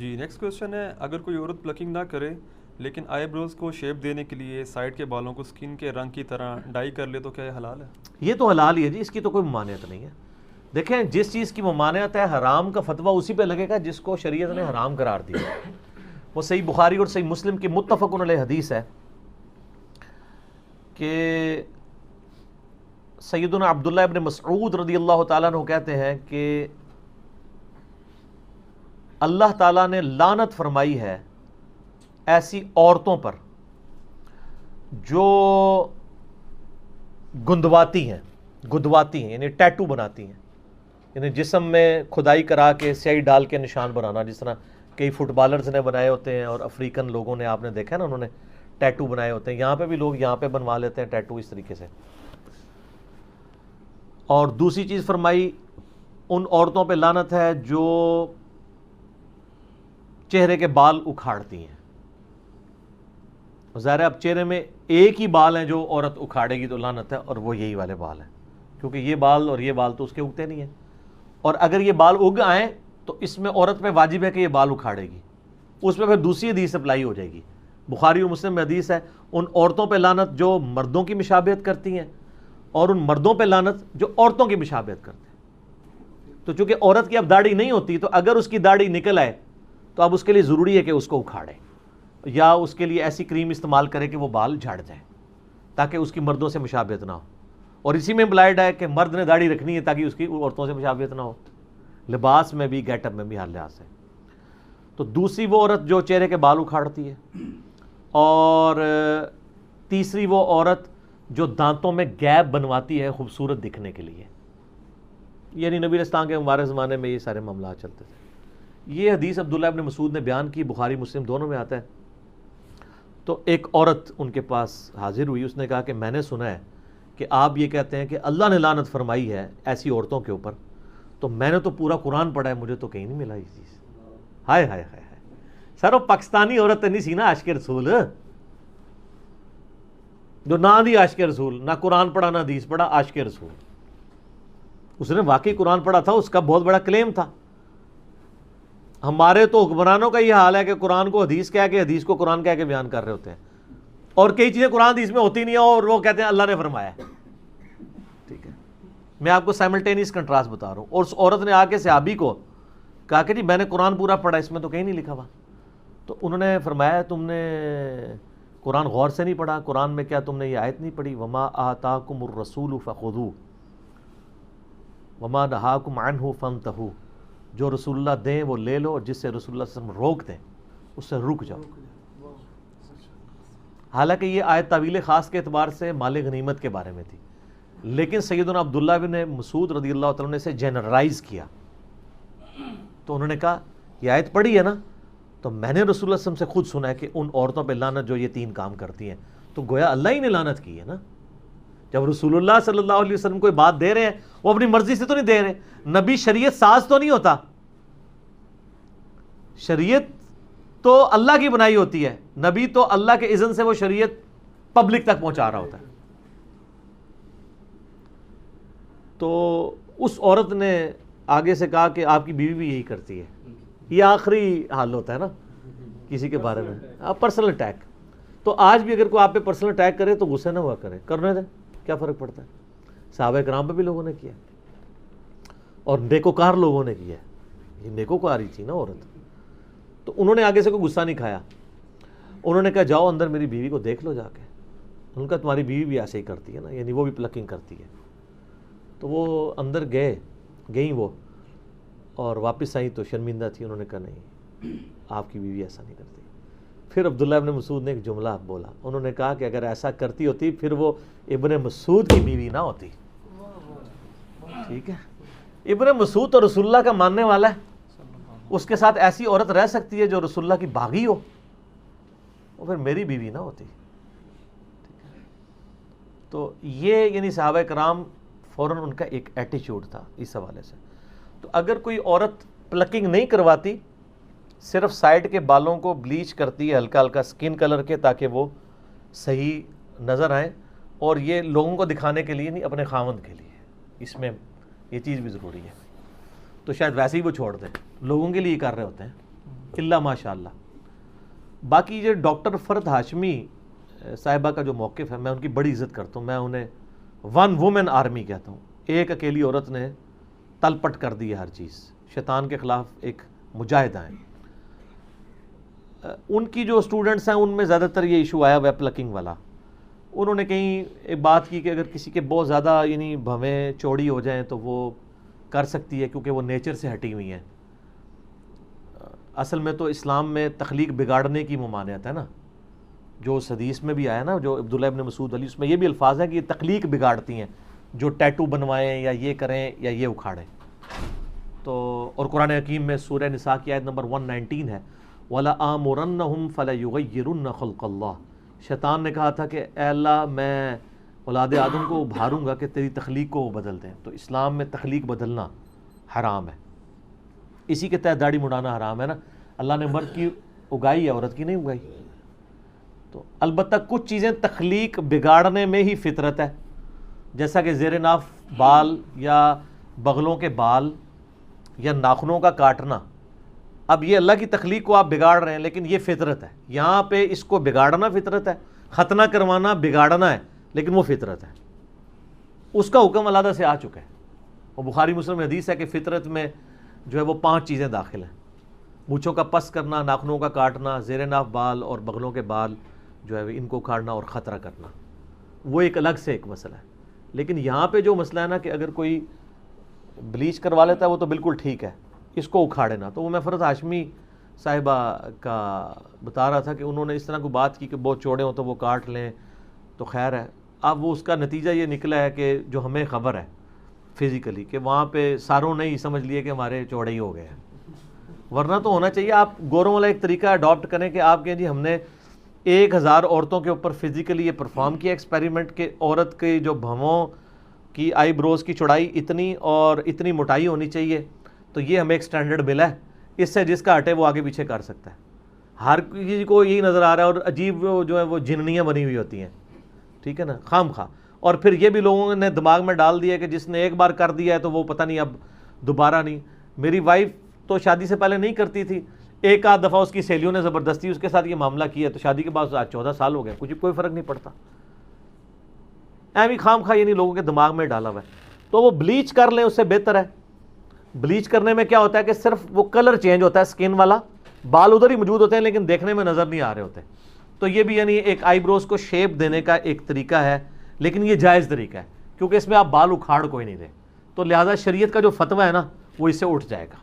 جی next question ہے، اگر کوئی عورت پلکنگ نہ کرے لیکن آئی بروز کو شیپ دینے کے لیے سائڈ کے بالوں کو سکن کے رنگ کی طرح ڈائی کر لے تو کیا یہ حلال ہے؟ یہ تو حلال ہی ہے جی، اس کی تو کوئی ممانعت نہیں ہے۔ دیکھیں جس چیز کی ممانعت ہے حرام کا فتویٰ اسی پہ لگے گا جس کو شریعت نے حرام قرار دیا۔ وہ صحیح بخاری اور صحیح مسلم کی متفق علیہ حدیث ہے کہ سیدنا عبداللہ ابن مسعود رضی اللہ تعالیٰ عنہ کہتے ہیں کہ اللہ تعالیٰ نے لعنت فرمائی ہے ایسی عورتوں پر جو گدواتی ہیں یعنی ٹیٹو بناتی ہیں، یعنی جسم میں کھدائی کرا کے سیاہی ڈال کے نشان بنانا، جس طرح کئی فٹ بالرز نے بنائے ہوتے ہیں اور افریقن لوگوں نے، آپ نے دیکھا ہے نا، انہوں نے ٹیٹو بنائے ہوتے ہیں۔ یہاں پہ بھی لوگ یہاں پہ بنوا لیتے ہیں ٹیٹو اس طریقے سے۔ اور دوسری چیز فرمائی، ان عورتوں پہ لعنت ہے جو چہرے کے بال اکھاڑتی ہیں۔ ظاہر ہے اب چہرے میں ایک ہی بال ہیں جو عورت اکھاڑے گی تو لعنت ہے، اور وہ یہی والے بال ہیں، کیونکہ یہ بال اور یہ بال تو اس کے اگتے نہیں ہیں، اور اگر یہ بال اگ آئیں تو اس میں عورت پہ واجب ہے کہ یہ بال اکھاڑے گی۔ اس پہ پھر دوسری حدیث اپلائی ہو جائے گی، بخاری اور مسلم میں حدیث ہے، ان عورتوں پہ لعنت جو مردوں کی مشابہت کرتی ہیں، اور ان مردوں پہ لعنت جو عورتوں کی مشابہت کرتے ہیں۔ تو چونکہ عورت کی اب داڑھی نہیں ہوتی، تو اگر اس کی داڑھی نکل آئے تو اب اس کے لیے ضروری ہے کہ اس کو اکھاڑے، یا اس کے لیے ایسی کریم استعمال کرے کہ وہ بال جھڑ جائیں تاکہ اس کی مردوں سے مشابہت نہ ہو۔ اور اسی میں امپلائڈ ہے کہ مرد نے داڑھی رکھنی ہے تاکہ اس کی عورتوں سے مشابہت نہ ہو، لباس میں بھی، گیٹ اپ میں بھی، ہر لحاظ سے۔ تو دوسری وہ عورت جو چہرے کے بال اکھاڑتی ہے، اور تیسری وہ عورت جو دانتوں میں گیپ بنواتی ہے خوبصورت دکھنے کے لیے، یعنی نبی علیہ السلام کے مبارک زمانے میں یہ سارے معاملات چلتے تھے۔ یہ حدیث عبداللہ ابن مسعود نے بیان کی، بخاری مسلم دونوں میں آتا ہے۔ تو ایک عورت ان کے پاس حاضر ہوئی، اس نے کہا کہ میں نے سنا ہے کہ آپ یہ کہتے ہیں کہ اللہ نے لعنت فرمائی ہے ایسی عورتوں کے اوپر، تو میں نے تو پورا قرآن پڑھا ہے، مجھے تو کہیں نہیں ملا یہ چیز۔ ہائے ہائے ہائے ہائے، سر وہ پاکستانی عورت نہیں سی نا عاشق رسول، جو نہ دی عاشق رسول، نہ قرآن پڑھا نہ حدیث پڑھا، عاشق رسول۔ اس نے واقعی قرآن پڑھا تھا، اس کا بہت بڑا کلیم تھا۔ ہمارے تو حکمرانوں کا یہ حال ہے کہ قرآن کو حدیث کہہ کے، حدیث کو قرآن کہہ کے بیان کر رہے ہوتے ہیں، اور کئی چیزیں قرآن حدیث میں ہوتی نہیں ہیں اور وہ کہتے ہیں اللہ نے فرمایا ہے۔ ٹھیک ہے، میں آپ کو سائملٹینیس کنٹراسٹ بتا رہا ہوں۔ اور اس عورت نے آ کے صحابی کو کہا کہ جی میں نے قرآن پورا پڑھا، اس میں تو کہیں نہیں لکھا ہوا۔ تو انہوں نے فرمایا تم نے قرآن غور سے نہیں پڑھا، قرآن میں کیا تم نے یہ آیت نہیں پڑھی، وما آتاکم الرسول فخذوہ وما نہاکم عنہ فانتہوا، جو رسول اللہ دیں وہ لے لو، اور جس سے رسول اللہ صلی اللہ علیہ وسلم روک دیں اس سے رک جاؤ۔ حالانکہ یہ آیت تعویل خاص کے اعتبار سے مال غنیمت کے بارے میں تھی، لیکن سیدنا عبداللہ بن مسعود رضی اللہ تعالیٰ نے اسے جنرلائز کیا۔ تو انہوں نے کہا یہ آیت پڑھی ہے نا، تو میں نے رسول اللہ صلی اللہ علیہ وسلم سے خود سنا ہے کہ ان عورتوں پہ لعنت جو یہ تین کام کرتی ہیں، تو گویا اللہ ہی نے لعنت کی ہے نا۔ جب رسول اللہ صلی اللہ علیہ وسلم کوئی بات دے رہے ہیں، وہ اپنی مرضی سے تو نہیں دے رہے، نبی شریعت ساز تو نہیں ہوتا، شریعت تو اللہ کی بنائی ہوتی ہے، نبی تو اللہ کے اذن سے وہ شریعت پبلک تک پہنچا رہا ہوتا ہے۔ تو اس عورت نے آگے سے کہا کہ آپ کی بیوی بھی یہی کرتی ہے۔ یہ آخری حال ہوتا ہے نا کسی کے بارے میں، آپ پرسنل اٹیک۔ تو آج بھی اگر کوئی آپ پہ پرسنل اٹیک کرے تو غصے نہ ہوا کرے، کرنے دیں، کیا فرق پڑتا ہے؟ صحابہ کرام پہ بھی لوگوں نے کیا، اور نیکوکار لوگوں نے کیا، یہ نیکوکاری تھی نا عورت۔ تو انہوں نے آگے سے کوئی غصہ نہیں کھایا، انہوں نے کہا جاؤ اندر میری بیوی کو دیکھ لو جا کے۔ ان کا تمہاری بیوی بھی ایسے ہی کرتی ہے نا، یعنی وہ بھی پلکنگ کرتی ہے۔ تو وہ اندر گئیں وہ، اور واپس آئیں تو شرمندہ تھی، انہوں نے کہا نہیں آپ کی بیوی ایسا نہیں کرتی۔ پھر عبداللہ ابن مسعود نے ایک جملہ بولا، انہوں نے کہا کہ اگر ایسا کرتی ہوتی پھر وہ ابن مسعود کی بیوی نہ ہوتی۔ ٹھیک ہے، ابن مسعود تو رسول اللہ کا ماننے والا ہے، اس کے ساتھ ایسی عورت رہ سکتی ہے جو رسول اللہ کی باغی ہو، وہ پھر میری بیوی نہ ہوتی۔ تو یہ یعنی صحابہ کرام فوراً ان کا ایک ایٹیچیوڈ تھا اس حوالے سے۔ تو اگر کوئی عورت پلکنگ نہیں کرواتی، صرف سائڈ کے بالوں کو بلیچ کرتی ہے ہلکا ہلکا سکن کلر کے تاکہ وہ صحیح نظر آئیں، اور یہ لوگوں کو دکھانے کے لیے نہیں، اپنے خاوند کے لیے، اس میں یہ چیز بھی ضروری ہے، تو شاید ویسے ہی وہ چھوڑ دیں، لوگوں کے لیے کر رہے ہوتے ہیں۔ الا ماشاء اللہ. باقی یہ ڈاکٹر فرد ہاشمی صاحبہ کا جو موقف ہے میں ان کی بڑی عزت کرتا ہوں. میں انہیں ون وومن آرمی کہتا ہوں. ایک اکیلی عورت نے تل پٹ کر دی ہے ہر چیز. شیطان کے خلاف ایک مجاہدہ ہیں. ان کی جو اسٹوڈنٹس ہیں ان میں زیادہ تر یہ ایشو آیا ویب پلکنگ والا. انہوں نے کہیں ایک بات کی کہ اگر کسی کے بہت زیادہ یعنی بھویں چوڑی ہو جائیں تو وہ کر سکتی ہے کیونکہ وہ نیچر سے ہٹی ہوئی ہیں. اصل میں تو اسلام میں تخلیق بگاڑنے کی ممانعت ہے نا, جو اس حدیث میں بھی آیا نا, جو عبداللہ ابن مسعود علی, اس میں یہ بھی الفاظ ہیں کہ یہ تخلیق بگاڑتی ہیں, جو ٹیٹو بنوائیں یا یہ کریں یا یہ اکھاڑیں. تو اور قرآن حکیم میں سورہ نساء کی آیت نمبر 119 ہے وَلَآمُرَنَّهُمْ فَلَيُغَيِّرُنَّ خَلْقَ اللَّهِ. شیطان نے کہا تھا کہ اے اللہ میں اولاد آدم کو ابھاروں گا کہ تیری تخلیق کو وہ بدل دیں. تو اسلام میں تخلیق بدلنا حرام ہے. اسی کے تحت داڑھی مڑانا حرام ہے نا. اللہ نے مرد کی اگائی ہے, عورت کی نہیں اگائی. تو البتہ کچھ چیزیں تخلیق بگاڑنے میں ہی فطرت ہے, جیسا کہ زیر ناف بال یا بغلوں کے بال یا ناخنوں کا کاٹنا. اب یہ اللہ کی تخلیق کو آپ بگاڑ رہے ہیں, لیکن یہ فطرت ہے. یہاں پہ اس کو بگاڑنا فطرت ہے, ختنہ کروانا بگاڑنا ہے, لیکن وہ فطرت ہے. اس کا حکم علیحدہ سے آ چکا ہے. اور بخاری مسلم میں حدیث ہے کہ فطرت میں جو ہے وہ 5 چیزیں داخل ہیں. مونچھوں کا پس کرنا, ناخنوں کا کاٹنا, زیر ناف بال اور بغلوں کے بال جو ہے ان کو اکھاڑنا اور خطرہ کرنا. وہ ایک الگ سے ایک مسئلہ ہے. لیکن یہاں پہ جو مسئلہ ہے نا کہ اگر کوئی بلیچ کروا لیتا ہے وہ تو بالکل ٹھیک ہے, اس کو اکھاڑے نا. تو وہ میں فرد ہاشمی صاحبہ کا بتا رہا تھا کہ انہوں نے اس طرح کو بات کی کہ بہت چوڑے ہوں تو وہ کاٹ لیں تو خیر ہے. اب وہ اس کا نتیجہ یہ نکلا ہے کہ جو ہمیں خبر ہے فزیکلی کہ وہاں پہ ساروں نے ہی سمجھ لیے کہ ہمارے چوڑے ہی ہو گئے ہیں. ورنہ تو ہونا چاہیے آپ گوروں والا ایک طریقہ اڈاپٹ کریں کہ آپ کہیں جی ہم نے 1000 عورتوں کے اوپر فزیکلی یہ پرفارم کیا ایکسپیریمنٹ کہ عورت کے جو بھووں کی آئی بروز کی چوڑائی اتنی اور اتنی موٹائی ہونی چاہیے, تو یہ ہمیں ایک سٹینڈرڈ ملا ہے. اس سے جس کا ہٹے وہ آگے پیچھے کر سکتا ہے. ہر کسی کو یہی نظر آ رہا ہے. اور عجیب جو ہے وہ جننیاں بنی ہوئی ہوتی ہیں, ٹھیک ہے نا, خام خواہ. اور پھر یہ بھی لوگوں نے دماغ میں ڈال دیا کہ جس نے ایک بار کر دیا ہے تو وہ پتہ نہیں اب دوبارہ نہیں. میری وائف تو شادی سے پہلے نہیں کرتی تھی, ایک آدھ دفعہ اس کی سہیلیوں نے زبردستی اس کے ساتھ یہ معاملہ کیا تو شادی کے بعد آج 14 سال ہو گئے, کوئی فرق نہیں پڑتا. ایویں خام خواہ یعنی لوگوں کے دماغ میں ڈالا ہوا ہے. تو وہ بلیچ کر لیں اس سے بہتر ہے. بلیچ کرنے میں کیا ہوتا ہے کہ صرف وہ کلر چینج ہوتا ہے اسکن والا, بال ادھر ہی موجود ہوتے ہیں لیکن دیکھنے میں نظر نہیں آ رہے ہوتے. تو یہ بھی یعنی ایک آئی بروز کو شیپ دینے کا ایک طریقہ ہے, لیکن یہ جائز طریقہ ہے کیونکہ اس میں آپ بال اکھاڑ کوئی نہیں دیں. تو لہٰذا شریعت کا جو فتویٰ ہے نا وہ اس سے اٹھ جائے گا.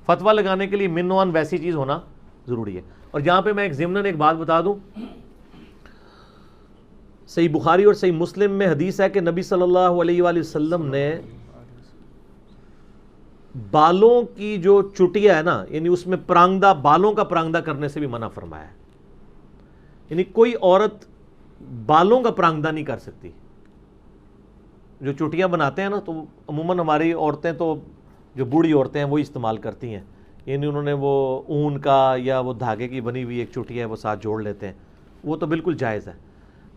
فتویٰ لگانے کے لیے منوان ویسی چیز ہونا ضروری ہے. اور یہاں پہ میں ایک ضمناً ایک بات بتا دوں, صحیح بخاری اور صحیح مسلم میں حدیث ہے کہ نبی صلی اللہ علیہ وآلہ وسلم نے بالوں کی جو چٹیا ہے نا یعنی اس میں پرانگدہ, بالوں کا پرانگدہ کرنے سے بھی منع فرمایا ہے. یعنی کوئی عورت بالوں کا پرانگدہ نہیں کر سکتی. جو چٹیاں بناتے ہیں نا تو عموماً ہماری عورتیں تو جو بوڑھی عورتیں ہیں وہی استعمال کرتی ہیں. یعنی انہوں نے وہ اون کا یا وہ دھاگے کی بنی ہوئی ایک چٹیا ہے وہ ساتھ جوڑ لیتے ہیں, وہ تو بالکل جائز ہے.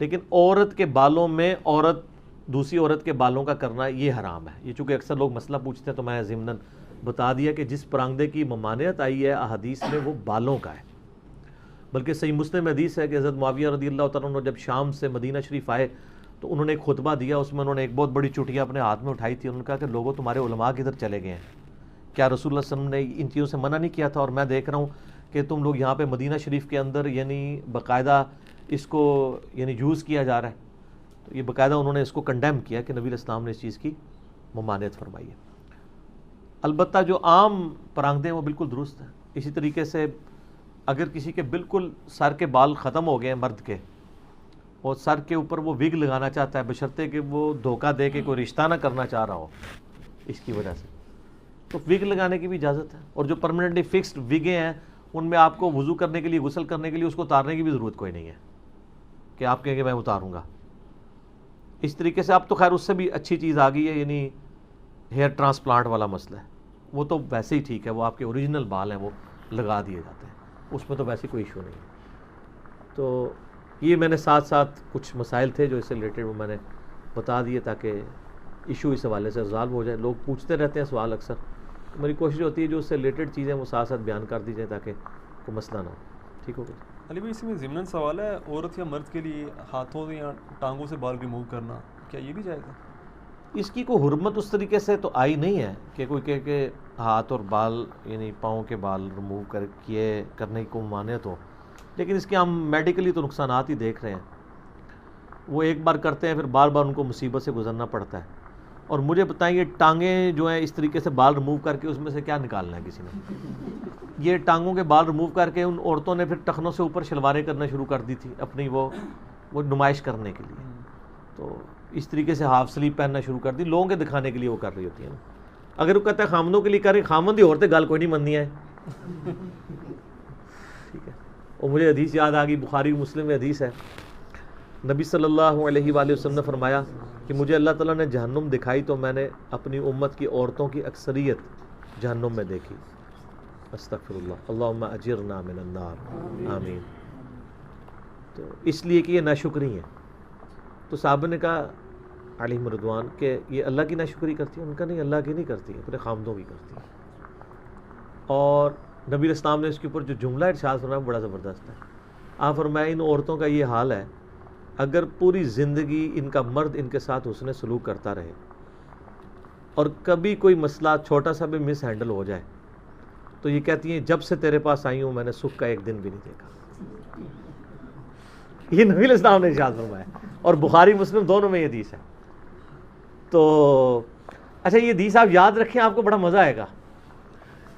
لیکن عورت کے بالوں میں عورت دوسری عورت کے بالوں کا کرنا یہ حرام ہے. یہ چونکہ اکثر لوگ مسئلہ پوچھتے ہیں تو میں ضمناً بتا دیا کہ جس پرانگدے کی ممانعت آئی ہے احادیث میں وہ بالوں کا ہے. بلکہ صحیح مسلم حدیث ہے کہ حضرت معاویہ رضی اللہ تعالیٰ عنہ جب شام سے مدینہ شریف آئے تو انہوں نے ایک خطبہ دیا, اس میں انہوں نے ایک بہت بڑی چٹیا اپنے ہاتھ میں اٹھائی تھی. انہوں نے کہا کہ لوگوں تمہارے علماء کدھر چلے گئے ہیں, کیا رسول اللہ صلی اللہ علیہ وسلم نے ان چیزوں سے منع نہیں کیا تھا؟ اور میں دیکھ رہا ہوں کہ تم لوگ یہاں پہ مدینہ شریف کے اندر یعنی باقاعدہ اس کو یعنی یوز کیا جا رہا ہے. تو یہ باقاعدہ انہوں نے اس کو کنڈیم کیا کہ نبی علیہ السلام نے اس چیز کی ممانعت فرمائی ہے. البتہ جو عام پرانگدے ہیں وہ بالکل درست ہیں. اسی طریقے سے اگر کسی کے بالکل سر کے بال ختم ہو گئے ہیں مرد کے اور سر کے اوپر وہ وگ لگانا چاہتا ہے بشرطے کہ وہ دھوکہ دے کے کوئی رشتہ نہ کرنا چاہ رہا ہو اس کی وجہ سے, تو وگ لگانے کی بھی اجازت ہے. اور جو پرماننٹلی فکسڈ وگیں ہیں ان میں آپ کو وضو کرنے کے لیے, غسل کرنے کے لیے اس کو اتارنے کی بھی ضرورت کوئی نہیں ہے کہ آپ کہیں کہ میں اتاروں گا. اس طریقے سے اب تو خیر اس سے بھی اچھی چیز آ گئی ہے, یعنی ہیئر ٹرانسپلانٹ والا مسئلہ ہے. وہ تو ویسے ہی ٹھیک ہے, وہ آپ کے اوریجنل بال ہیں وہ لگا دیے جاتے ہیں, اس میں تو ویسے کوئی ایشو نہیں ہے. تو یہ میں نے ساتھ ساتھ کچھ مسائل تھے جو اس سے ریلیٹڈ وہ میں نے بتا دیے تاکہ ایشو اس حوالے سے ریزالو ہو جائے. لوگ پوچھتے رہتے ہیں سوال اکثر, میری کوشش ہوتی ہے جو اس سے ریلیٹڈ چیزیں وہ ساتھ ساتھ بیان کر دی جائیں تاکہ کوئی مسئلہ نہ ہو. ٹھیک ہو گیا. علی بھائی اسی میں ضمن سوال ہے، عورت یا مرد کے لیے ہاتھوں سے یا ٹانگوں سے بال ریموو کرنا کیا یہ بھی جائز ہے؟ اس کی کوئی حرمت اس طریقے سے تو آئی نہیں ہے کہ کوئی کہے کہ ہاتھ اور بال یعنی پاؤں کے بال ریموو کرنے کی کوئی مانعت ہو، لیکن اس کے ہم میڈیکلی تو نقصانات ہی دیکھ رہے ہیں. وہ ایک بار کرتے ہیں پھر بار بار ان کو مصیبت سے گزرنا پڑتا ہے. اور مجھے بتائیں یہ ٹانگیں جو ہیں اس طریقے سے بال ریموو کر کے اس میں سے کیا نکالنا ہے کسی نے؟ یہ ٹانگوں کے بال ریموو کر کے ان عورتوں نے پھر ٹخنوں سے اوپر شلواریں کرنا شروع کر دی تھی اپنی وہ نمائش کرنے کے لیے. تو اس طریقے سے ہاف سلیپ پہننا شروع کر دی، لوگوں کے دکھانے کے لیے وہ کر رہی ہوتی ہیں نا. اگر وہ کہتا ہے خامدوں کے لیے کر رہی، خامد ہی عورتیں گال کوئی نہیں مننی ہے. ٹھیک ہے. اور مجھے حدیث یاد آ گئی، بخاری مسلم میں حدیث ہے، نبی صلی اللہ علیہ وآلہ وسلم نے فرمایا کہ مجھے اللہ تعالیٰ نے جہنم دکھائی تو میں نے اپنی امت کی عورتوں کی اکثریت جہنم میں دیکھی. استغفر اللہ، اللہم اجرنا من النار، آمین. تو اس لیے کہ یہ ناشکری ہیں. تو صحابہ نے کہا علیہم رضوان کہ یہ اللہ کی ناشکری کرتی ہے؟ ان کا نہیں، اللہ کی نہیں کرتی، اپنے خامدوں کی کرتی ہے. اور نبی اسلام نے اس کے اوپر جو جملہ ارشاد فرمایا بڑا زبردست ہے. آپ فرمایا ان عورتوں کا یہ حال ہے اگر پوری زندگی ان کا مرد ان کے ساتھ حسن سلوک کرتا رہے اور کبھی کوئی مسئلہ چھوٹا سا بھی مس ہینڈل ہو جائے تو یہ کہتی ہیں جب سے تیرے پاس آئی ہوں میں نے سکھ کا ایک دن بھی نہیں دیکھا. یہ نبی الاسلام نے ارشاد فرمایا اور بخاری مسلم دونوں میں یہ حدیث ہے. تو اچھا یہ حدیث آپ یاد رکھیں، آپ کو بڑا مزہ آئے گا.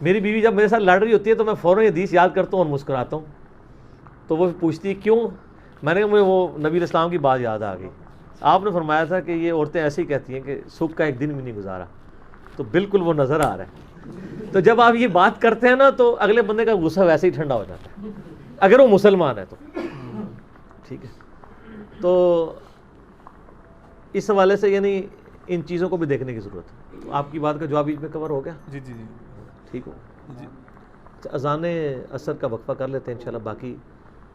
میری بیوی جب میرے ساتھ لڑ رہی ہوتی ہے تو میں فوراً یہ حدیث یاد کرتا ہوں اور مسکراتا ہوں. تو وہ پوچھتی ہے کیوں؟ میں نے کہا مجھے وہ نبی الاسلام کی بات یاد آ گئی. آپ نے فرمایا تھا کہ یہ عورتیں ایسے ہی کہتی ہیں کہ سکھ کا ایک دن بھی نہیں گزارا. تو بالکل وہ نظر آ رہا ہے. تو جب آپ یہ بات کرتے ہیں نا تو اگلے بندے کا غصہ ویسے ہی ٹھنڈا ہو جاتا ہے اگر وہ مسلمان ہے تو. ٹھیک ہے. تو اس حوالے سے یعنی ان چیزوں کو بھی دیکھنے کی ضرورت ہے. تو آپ کی بات کا جواب بیچ میں کور ہو گیا؟ جی جی جی ٹھیک ہو. جی. اذان عصر کا وقفہ کر لیتے ہیں انشاءاللہ، باقی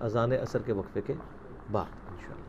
اذان عصر کے وقفے کے بعد انشاءاللہ.